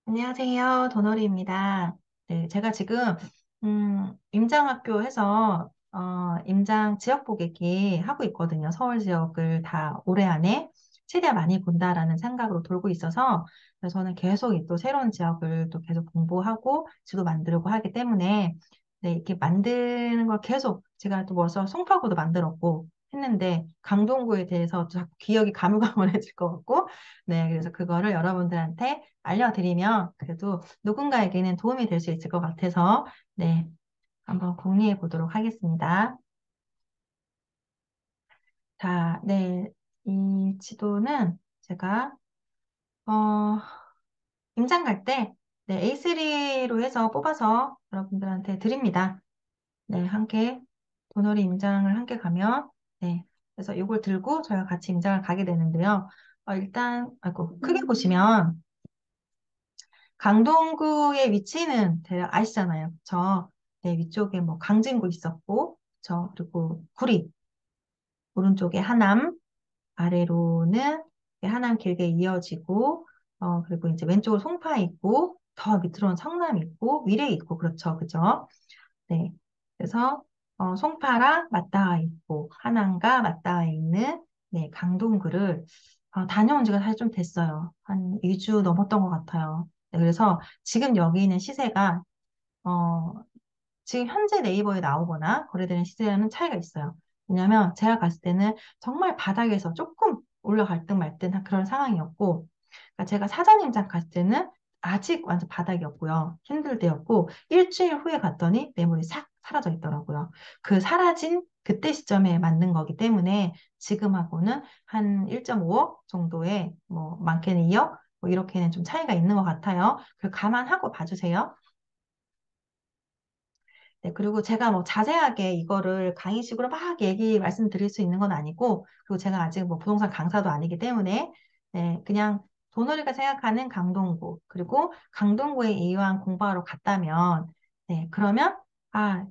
안녕하세요. 도노리입니다. 네, 제가 지금 임장학교에서 임장 지역 보객기 하고 있거든요. 서울 지역을 다 올해 안에 최대한 많이 본다라는 생각으로 돌고 있어서 그래서 저는 계속 이 또 새로운 지역을 또 계속 공부하고 지도 만들고 하기 때문에 네, 이렇게 만드는 걸 계속 제가 또 벌써 송파구도 만들었고 했는데 강동구에 대해서 자꾸 기억이 가물가물해질 것 같고 네, 그래서 그거를 여러분들한테 알려드리면 그래도 누군가에게는 도움이 될 수 있을 것 같아서 네, 한번 공유해 보도록 하겠습니다. 자, 네, 이 지도는 제가 어, 임장 갈 때 네, A3로 해서 뽑아서 여러분들한테 드립니다. 네, 함께 도놀이 임장을 함께 가면 네, 그래서 이걸 들고 저희가 같이 임장을 가게 되는데요. 일단 아이고 크게 보시면 강동구의 위치는 대략 아시잖아요. 저 네, 위쪽에 뭐 강진구 있었고, 저 그리고 구리 오른쪽에 하남, 아래로는 하남 길게 이어지고, 그리고 이제 왼쪽으로 송파 있고, 더 밑으로는 성남 있고, 위례 있고, 그렇죠, 그죠? 네, 그래서 송파랑 맞닿아 있고, 하남과 맞닿아 있는 네, 강동구를 다녀온 지가 사실 좀 됐어요. 한 2주 넘었던 것 같아요. 네, 그래서 지금 여기 있는 시세가 어, 지금 현재 네이버에 나오거나 거래되는 시세와는 차이가 있어요. 왜냐하면 제가 갔을 때는 정말 바닥에서 조금 올라갈 듯 말 듯한 그런 상황이었고, 그러니까 제가 사전 임장 갔을 때는 아직 완전 바닥이었고요. 힘들 때였고, 일주일 후에 갔더니 매물이 싹 사라져 있더라고요. 그 사라진 그때 시점에 맞는 거기 때문에 지금하고는 한 1.5억 정도의 뭐 많게는 2억 뭐 이렇게는 좀 차이가 있는 것 같아요. 그 감안하고 봐주세요. 네, 그리고 제가 뭐 자세하게 이거를 강의식으로 막 말씀드릴 수 있는 건 아니고, 그리고 제가 아직 뭐 부동산 강사도 아니기 때문에, 네, 그냥 도노리가 생각하는 강동구, 그리고 강동구에 이왕 공부하러 갔다면, 네, 그러면,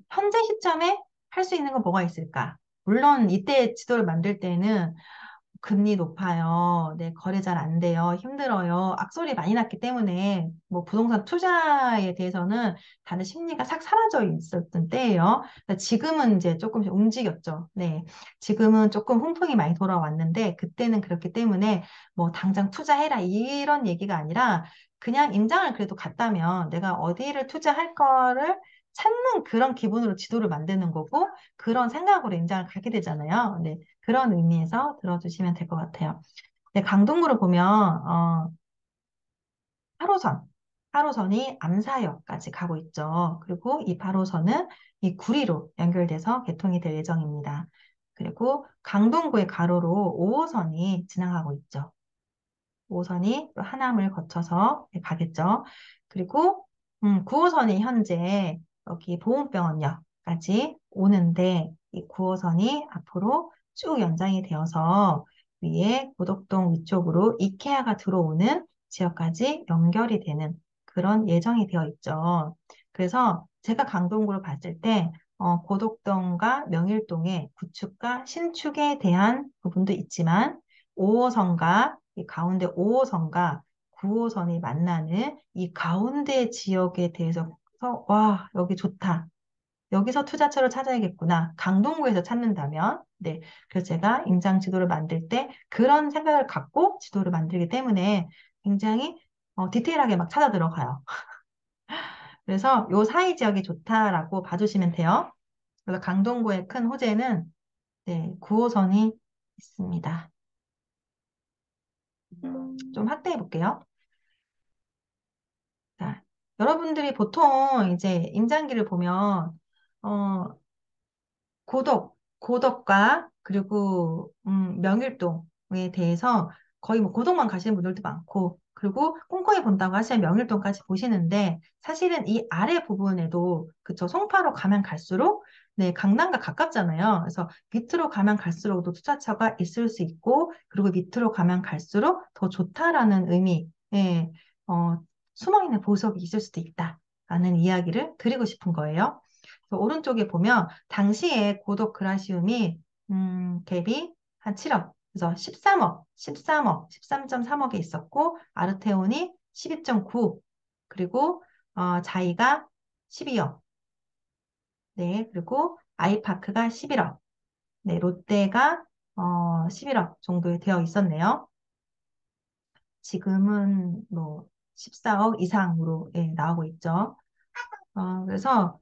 현재 시점에 할 수 있는 건 뭐가 있을까? 물론 이때 지도를 만들 때는 금리 높아요. 네, 거래 잘 안 돼요. 힘들어요. 악소리 많이 났기 때문에 뭐 부동산 투자에 대해서는 다들 심리가 싹 사라져 있었던 때예요. 그러니까 지금은 이제 조금씩 움직였죠. 네. 지금은 조금 훈풍이 많이 돌아왔는데 그때는 그렇기 때문에 뭐 당장 투자해라 이런 얘기가 아니라 그냥 임장을 그래도 갔다면 내가 어디를 투자할 거를 찾는 그런 기분으로 지도를 만드는 거고 그런 생각으로 임장을 가게 되잖아요. 네. 그런 의미에서 들어주시면 될 것 같아요. 네, 강동구를 보면 8호선, 8호선이 암사역까지 가고 있죠. 그리고 이 8호선은 이 구리로 연결돼서 개통이 될 예정입니다. 그리고 강동구의 가로로 5호선이 지나가고 있죠. 5호선이 또 하남을 거쳐서 가겠죠. 그리고 9호선이 현재 여기 보훈병원역까지 오는데 이 9호선이 앞으로 쭉 연장이 되어서 위에 고덕동 위쪽으로 이케아가 들어오는 지역까지 연결이 되는 그런 예정이 되어 있죠. 그래서 제가 강동구를 봤을 때 고덕동과 명일동의 구축과 신축에 대한 부분도 있지만 5호선과 이 가운데 5호선과 9호선이 만나는 이 가운데 지역에 대해서 와, 여기 좋다. 여기서 투자처를 찾아야겠구나. 강동구에서 찾는다면. 네. 그래서 제가 임장 지도를 만들 때 그런 생각을 갖고 지도를 만들기 때문에 굉장히 디테일하게 막 찾아 들어가요. 그래서 요 사이 지역이 좋다라고 봐주시면 돼요. 그래서 강동구의 큰 호재는 네, 9호선이 있습니다. 좀 확대해 볼게요. 자, 여러분들이 보통 이제 임장기를 보면, 어, 고덕과 그리고, 명일동에 대해서 거의 뭐 고덕만 가시는 분들도 많고, 그리고 꼼꼼히 본다고 하시면 명일동까지 보시는데, 사실은 이 아래 부분에도, 그쵸, 송파로 가면 갈수록, 네, 강남과 가깝잖아요. 그래서 밑으로 가면 갈수록도 투자처가 있을 수 있고, 그리고 밑으로 가면 갈수록 더 좋다라는 의미, 예, 숨어있는 보석이 있을 수도 있다라는 이야기를 드리고 싶은 거예요. 그래서 오른쪽에 보면 당시에 고독 그라시움이 갭이 한 7억. 그래서 13.3억에 있었고, 아르테온이 12.9, 그리고, 자이가 12억. 네, 그리고 아이파크가 11억. 네, 롯데가, 11억 정도 되어 있었네요. 지금은 뭐, 14억 이상으로, 예, 나오고 있죠. 그래서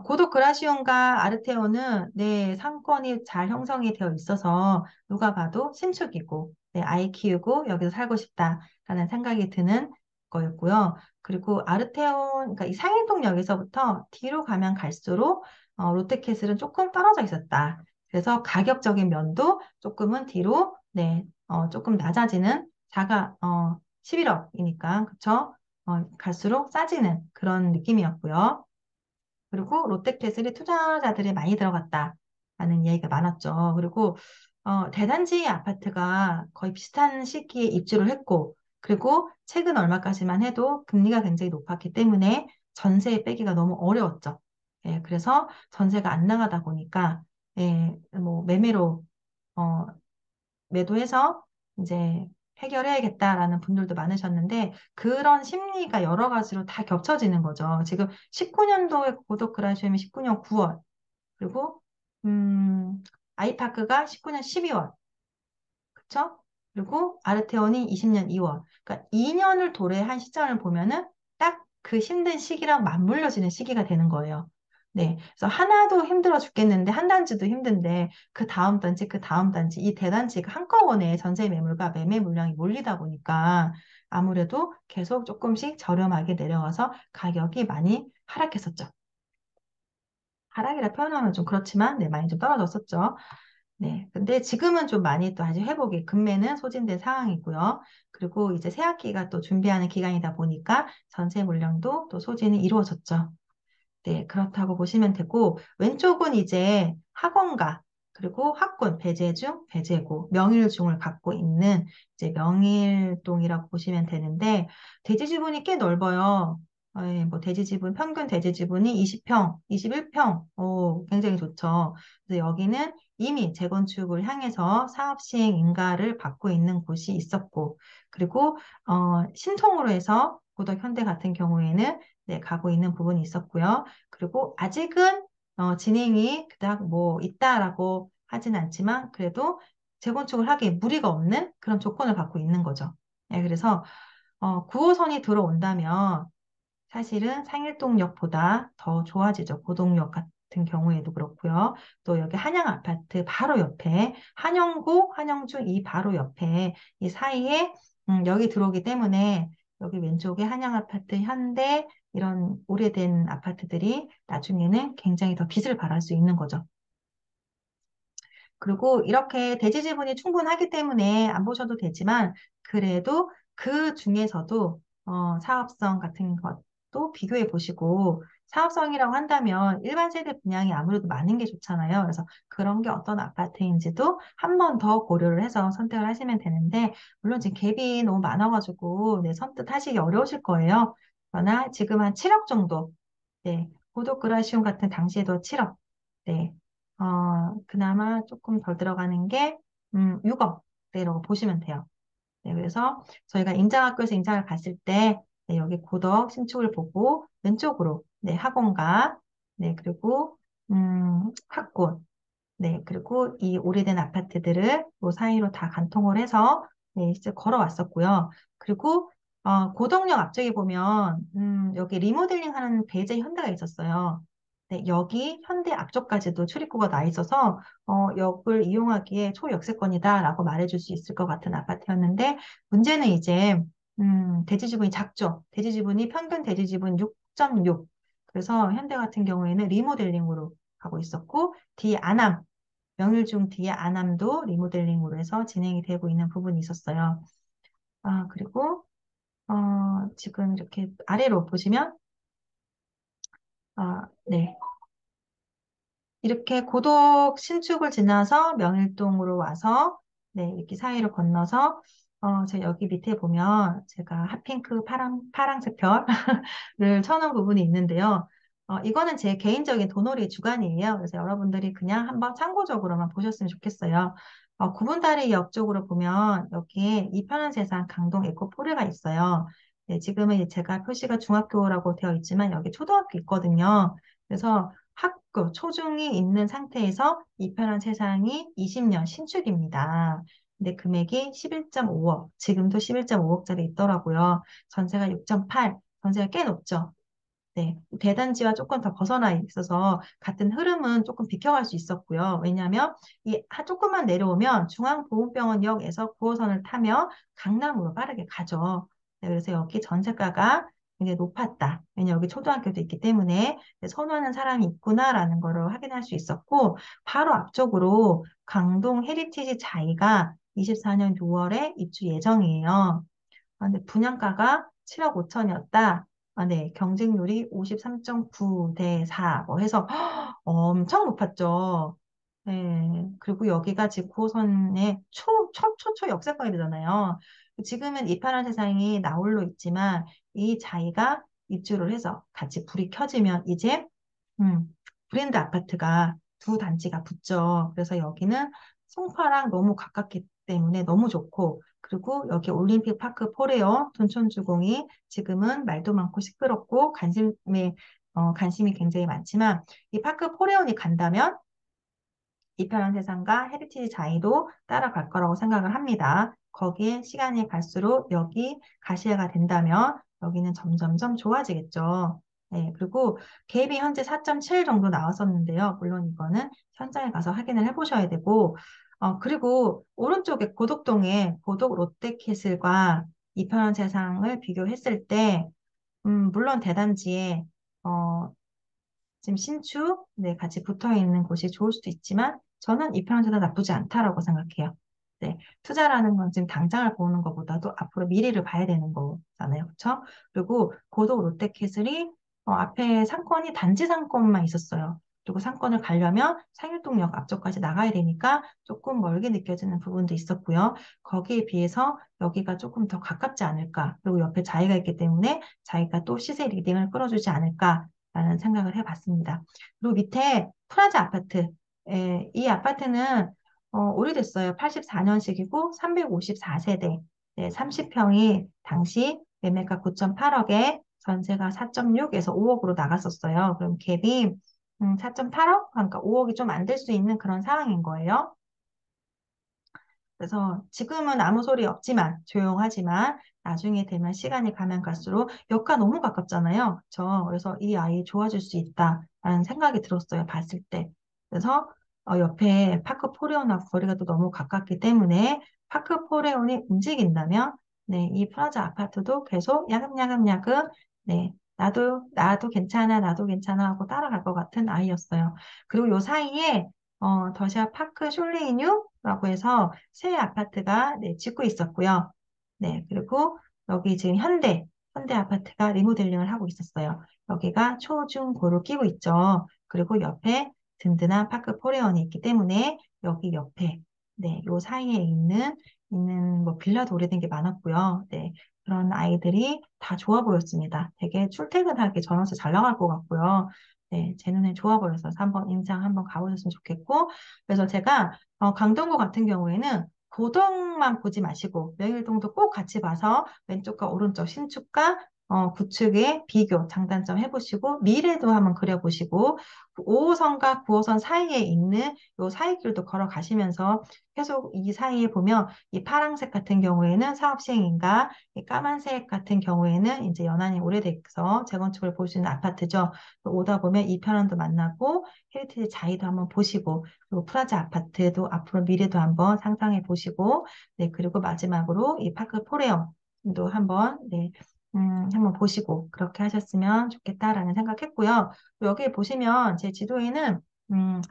고도 그라시온과 아르테오는 네, 상권이 잘 형성이 되어 있어서 누가 봐도 신축이고 네, 아이 키우고 여기서 살고 싶다라는 생각이 드는 거였고요. 그리고 아르테온, 그러니까 이 상일동역에서부터 뒤로 가면 갈수록 롯데캐슬은 조금 떨어져 있었다. 그래서 가격적인 면도 조금은 뒤로 네, 조금 낮아지는 11억이니까 그쵸? 갈수록 싸지는 그런 느낌이었고요. 그리고 롯데캐슬이 투자자들이 많이 들어갔다라는 이야기가 많았죠. 그리고 대단지 아파트가 거의 비슷한 시기에 입주를 했고, 그리고 최근 얼마까지만 해도 금리가 굉장히 높았기 때문에 전세 빼기가 너무 어려웠죠. 예, 그래서 전세가 안 나가다 보니까 예, 뭐 매매로 어, 매도해서 이제 해결해야겠다라는 분들도 많으셨는데 그런 심리가 여러 가지로 다 겹쳐지는 거죠. 지금 19년도에 고독 그라시움이 19년 9월 그리고 아이파크가 19년 12월 그쵸? 그리고 아르테온이 20년 2월. 그러니까 2년을 도래한 시점을 보면은 딱 그 힘든 시기랑 맞물려지는 시기가 되는 거예요. 네. 그래서 하나도 힘들어 죽겠는데, 한 단지도 힘든데, 그 다음 단지, 그 다음 단지, 이 대단지가 한꺼번에 전세 매물과 매매 물량이 몰리다 보니까 아무래도 계속 조금씩 저렴하게 내려와서 가격이 많이 하락했었죠. 하락이라 표현하면 좀 그렇지만, 네, 많이 좀 떨어졌었죠. 네. 근데 지금은 좀 많이 또 다시 회복이, 금매는 소진된 상황이고요. 그리고 이제 새 학기가 또 준비하는 기간이다 보니까 전세 물량도 또 소진이 이루어졌죠. 네, 그렇다고 보시면 되고, 왼쪽은 이제 학원가, 그리고 학군, 배재중, 배재고, 명일중을 갖고 있는 이제 명일동이라고 보시면 되는데, 대지 지분이 꽤 넓어요. 뭐 대지 지분, 평균 대지 지분이 20평, 21평, 굉장히 좋죠. 그래서 여기는 이미 재건축을 향해서 사업 시행 인가를 받고 있는 곳이 있었고, 그리고 신통으로 해서 고덕 현대 같은 경우에는 네, 가고 있는 부분이 있었고요. 그리고 아직은 진행이 그닥 뭐 있다라고 하진 않지만 그래도 재건축을 하기에 무리가 없는 그런 조건을 갖고 있는 거죠. 네, 그래서 9호선이 들어온다면 사실은 상일동역보다 더 좋아지죠. 고동역 같은 경우에도 그렇고요. 또 여기 한양 아파트 바로 옆에 한영고, 한영중 이 바로 옆에 이 사이에 여기 들어오기 때문에 여기 왼쪽에 한양 아파트, 현대 이런 오래된 아파트들이 나중에는 굉장히 더 빛을 발할 수 있는 거죠. 그리고 이렇게 대지 지분이 충분하기 때문에 안 보셔도 되지만 그래도 그 중에서도 사업성 같은 것도 비교해 보시고 사업성이라고 한다면 일반 세대 분양이 아무래도 많은 게 좋잖아요. 그래서 그런 게 어떤 아파트인지도 한 번 더 고려를 해서 선택을 하시면 되는데 물론 지금 갭이 너무 많아가지고 네, 선뜻 하시기 어려우실 거예요. 그러나 지금 한 7억 정도 네, 고독 그라시움 같은 당시에도 7억 네, 그나마 조금 덜 들어가는 게, 6억대라고 보시면 돼요. 네, 그래서 저희가 인장학교에서 인장을 갔을 때, 네, 여기 고덕 신축을 보고, 왼쪽으로, 네, 학원가, 네, 그리고, 학군, 네, 그리고 이 오래된 아파트들을 그 사이로 다 관통을 해서, 네, 이제 걸어왔었고요. 그리고, 고덕역 앞쪽에 보면, 여기 리모델링 하는 배제 현대가 있었어요. 네, 여기 현대 앞쪽까지도 출입구가 나 있어서, 역을 이용하기에 초역세권이다라고 말해줄 수 있을 것 같은 아파트였는데, 문제는 이제, 대지 지분이 작죠. 대지 지분이 평균 대지 지분 6.6. 그래서 현대 같은 경우에는 리모델링으로 하고 있었고, 뒤에 안암, 명일중 뒤에 안암도 리모델링으로 해서 진행이 되고 있는 부분이 있었어요. 그리고, 지금 이렇게 아래로 보시면, 네. 이렇게 고독 신축을 지나서 명일동으로 와서, 네, 이렇게 사이로 건너서, 제 여기 밑에 보면 제가 핫핑크 파랑색 별을 쳐놓은 부분이 있는데요. 이거는 제 개인적인 도놀이 주관이에요. 그래서 여러분들이 그냥 한번 참고적으로만 보셨으면 좋겠어요. 구분다리 역 쪽으로 보면 여기에 이 편한 세상 강동 에코포레가 있어요. 네, 지금은 제가 표시가 중학교라고 되어 있지만 여기 초등학교 있거든요. 그래서 학교, 초중이 있는 상태에서 이 편한 세상이 20년 신축입니다. 근데 금액이 11.5억, 지금도 11.5억짜리 있더라고요. 전세가 6.8, 전세가 꽤 높죠. 네, 대단지와 조금 더 벗어나 있어서 같은 흐름은 조금 비켜갈 수 있었고요. 왜냐하면 조금만 내려오면 중앙보훈병원역에서 9호선을 타며 강남으로 빠르게 가죠. 네, 그래서 여기 전세가가 굉장히 높았다. 왜냐면 여기 초등학교도 있기 때문에 선호하는 사람이 있구나라는 거를 확인할 수 있었고, 바로 앞쪽으로 강동 헤리티지 자이가 24년 6월에 입주 예정이에요. 근데 분양가가 7억 5천이었다. 네, 경쟁률이 53.9 대 4, 뭐 해서 엄청 높았죠. 네, 그리고 여기가 지금 9호선의 초초 역세권이 되잖아요. 지금은 이파란 세상이 나홀로 있지만 이 자이가 입주를 해서 같이 불이 켜지면 이제 음, 브랜드 아파트가 두 단지가 붙죠. 그래서 여기는 송파랑 너무 가깝기 때문에 너무 좋고, 그리고 여기 올림픽 파크 포레어 둔촌주공이 지금은 말도 많고 시끄럽고 관심이 굉장히 많지만 이 파크 포레온이 간다면 이편한 세상과 헤리티지 자이도 따라갈 거라고 생각을 합니다. 거기에 시간이 갈수록 여기 가시화가 된다면 여기는 점점점 좋아지겠죠. 네, 그리고 갭이 현재 4.7 정도 나왔었는데요. 물론 이거는 현장에 가서 확인을 해보셔야 되고, 그리고 오른쪽에 고덕동에 고덕 롯데캐슬과 이편한 세상을 비교했을 때, 물론 대단지에 어, 지금 신축, 네, 같이 붙어 있는 곳이 좋을 수도 있지만 저는 이 편제도 나쁘지 않다라고 생각해요. 네, 투자라는 건 지금 당장을 보는 것보다도 앞으로 미래를 봐야 되는 거잖아요. 그렇죠? 그리고 고덕 롯데캐슬이 앞에 상권이 단지 상권만 있었어요. 그리고 상권을 가려면 상일동역 앞쪽까지 나가야 되니까 조금 멀게 느껴지는 부분도 있었고요. 거기에 비해서 여기가 조금 더 가깝지 않을까. 그리고 옆에 자이가 있기 때문에 자기가 또 시세 리딩을 끌어주지 않을까. 라는 생각을 해봤습니다. 그리고 밑에 프라자 아파트. 이 아파트는 오래됐어요. 84년식이고 354세대. 네, 30평이 당시 매매가 9.8억에 전세가 4.6에서 5억으로 나갔었어요. 그럼 갭이 4.8억? 그러니까 5억이 좀 안 될 수 있는 그런 상황인 거예요. 그래서 지금은 아무 소리 없지만 조용하지만 나중에 되면 시간이 가면 갈수록 역가 너무 가깝잖아요. 그렇죠? 그래서 이 아이 좋아질 수 있다라는 생각이 들었어요. 봤을 때. 그래서 옆에 파크 포레온하고 거리가 또 너무 가깝기 때문에 파크 포레온이 움직인다면 네, 이 프라자 아파트도 계속 야금야금야금 네, 나도 괜찮아, 나도 괜찮아 하고 따라갈 것 같은 아이였어요. 그리고 요 사이에 더샵 파크 숄레이뉴라고 해서 새 아파트가 네, 짓고 있었고요. 네, 그리고 여기 지금 현대 아파트가 리모델링을 하고 있었어요. 여기가 초, 중, 고를 끼고 있죠. 그리고 옆에 든든한 파크 포레온이 있기 때문에 여기 옆에, 네, 요 사이에 있는 뭐 빌라도 오래된 게 많았고요. 네, 그런 아이들이 다 좋아 보였습니다. 되게 출퇴근하기 전화서 잘 나갈 것 같고요. 네, 제 눈에 좋아 보여서 한번 인상 한번 가보셨으면 좋겠고, 그래서 제가 강동구 같은 경우에는 고동만 보지 마시고 명일동도 꼭 같이 봐서 왼쪽과 오른쪽 신축과 구축의 비교, 장단점 해보시고 미래도 한번 그려보시고 5호선과 9호선 사이에 있는 요 사이 길도 걸어가시면서 계속 이 사이에 보면 이 파란색 같은 경우에는 사업 시행인가, 이 까만색 같은 경우에는 이제 연한이 오래돼서 재건축을 볼 수 있는 아파트죠. 오다 보면 이편안도 만나고 헤리티지 자이도 한번 보시고 그리고 프라자 아파트도 앞으로 미래도 한번 상상해 보시고 네 그리고 마지막으로 이 파크 포레엄도 한번 네 한번 보시고 그렇게 하셨으면 좋겠다라는 생각했고요. 여기 보시면 제 지도에는 음,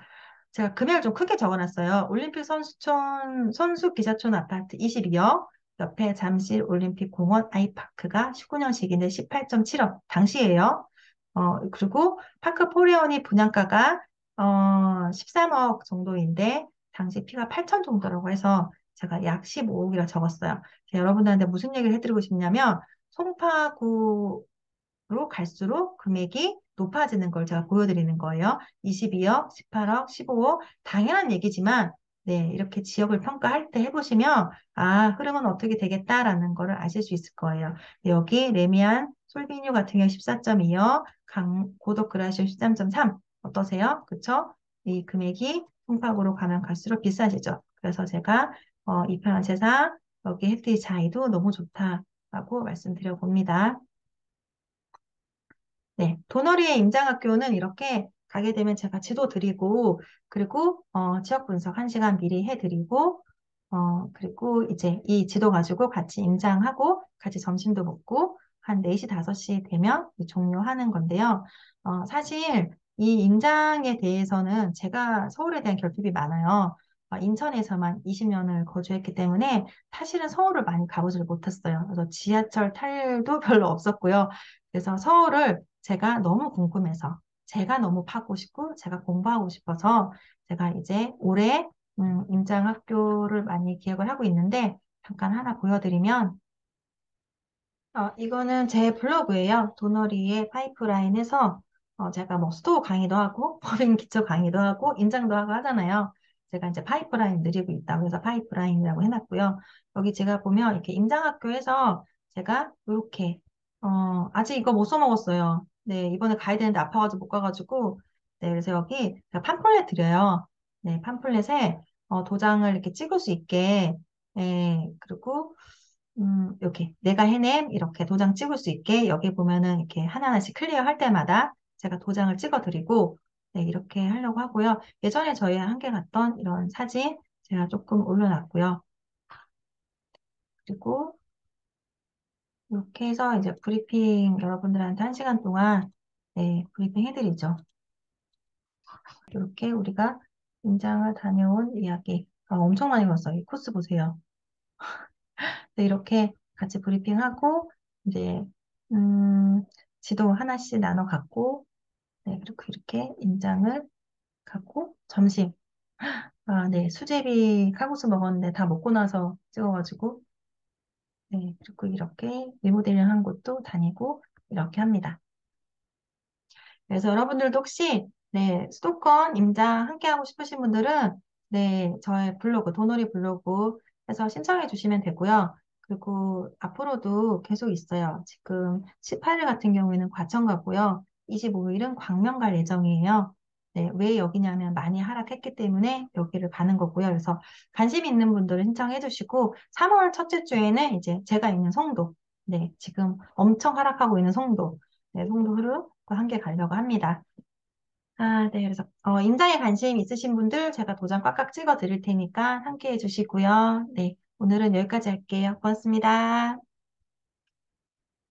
제가 금액을 좀 크게 적어놨어요. 올림픽 선수 기자촌 아파트 22억, 옆에 잠실 올림픽 공원 아이파크가 19년식인데 18.7억, 당시예요. 그리고 파크 포레온이 분양가가 13억 정도인데 당시 피가 8천 정도라고 해서 제가 약 15억이라 적었어요. 여러분들한테 무슨 얘기를 해드리고 싶냐면 송파구로 갈수록 금액이 높아지는 걸 제가 보여드리는 거예요. 22억, 18억, 15억. 당연한 얘기지만, 네, 이렇게 지역을 평가할 때 해보시면, 아, 흐름은 어떻게 되겠다라는 거를 아실 수 있을 거예요. 여기 레미안, 솔비뉴 같은 경우 14.2억, 고덕 그라시오 13.3. 어떠세요? 그쵸? 이 금액이 송파구로 가면 갈수록 비싸지죠. 그래서 제가 이편한 세상 여기 혜택 차이도 너무 좋다라고 말씀드려 봅니다. 네, 도너리의 임장학교는 이렇게 가게 되면 제가 지도 드리고, 그리고 지역 분석 1시간 미리 해드리고, 그리고 이제 이 지도 가지고 같이 임장하고, 같이 점심도 먹고, 한 4시, 5시 되면 종료하는 건데요. 사실 이 임장에 대해서는 제가 서울에 대한 결핍이 많아요. 인천에서만 20년을 거주했기 때문에 사실은 서울을 많이 가보지를 못했어요. 그래서 지하철 탈 일도 별로 없었고요. 그래서 서울을 제가 너무 궁금해서, 제가 너무 파고 싶고, 제가 공부하고 싶어서, 제가 이제 올해 임장학교를 많이 기획을 하고 있는데, 잠깐 하나 보여드리면, 이거는 제 블로그예요. 도너리의 파이프라인에서 제가 뭐 수도 강의도 하고, 법인 기초 강의도 하고, 임장도 하고 하잖아요. 제가 이제 파이프라인 늘리고 있다고 해서 파이프라인이라고 해놨고요. 여기 제가 보면 이렇게 임장학교에서 제가 이렇게 아직 이거 못 써먹었어요. 네, 이번에 가야 되는데 아파가지고 못 가가지고, 네, 그래서 여기 제가 팜플렛 드려요. 네, 팜플렛에 도장을 이렇게 찍을 수 있게, 네, 그리고 이렇게 내가 해냄 이렇게 도장 찍을 수 있게 여기 보면은 이렇게 하나하나씩 클리어할 때마다 제가 도장을 찍어 드리고 네, 이렇게 하려고 하고요. 예전에 저희 함께 갔던 이런 사진 제가 조금 올려놨고요. 그리고 이렇게 해서 이제 브리핑 여러분들한테 1시간 동안 네, 브리핑 해드리죠. 이렇게 우리가 임장을 다녀온 이야기. 엄청 많이 봤어요. 이 코스 보세요. 네, 이렇게 같이 브리핑하고 이제 음, 지도 하나씩 나눠 갖고 네, 그리고 이렇게 임장을 갖고 점심 네, 수제비 칼국수 먹었는데 다 먹고 나서 찍어가지고 네, 그리고 이렇게 리모델링 한 곳도 다니고 이렇게 합니다. 그래서 여러분들도 혹시 네, 수도권 임장 함께 하고 싶으신 분들은 네, 저의 블로그, 도놀이 블로그 해서 신청해 주시면 되고요. 그리고 앞으로도 계속 있어요. 지금 18일 같은 경우에는 과천 가고요. 25일은 광명 갈 예정이에요. 네, 왜 여기냐면 많이 하락했기 때문에 여기를 가는 거고요. 그래서 관심 있는 분들은 신청해 주시고 3월 첫째 주에는 이제 제가 있는 송도, 네, 지금 엄청 하락하고 있는 송도, 네, 송도를 함께 가려고 합니다. 네. 그래서, 임장에 관심 있으신 분들 제가 도장 꽉꽉 찍어 드릴 테니까 함께 해주시고요. 네. 오늘은 여기까지 할게요. 고맙습니다.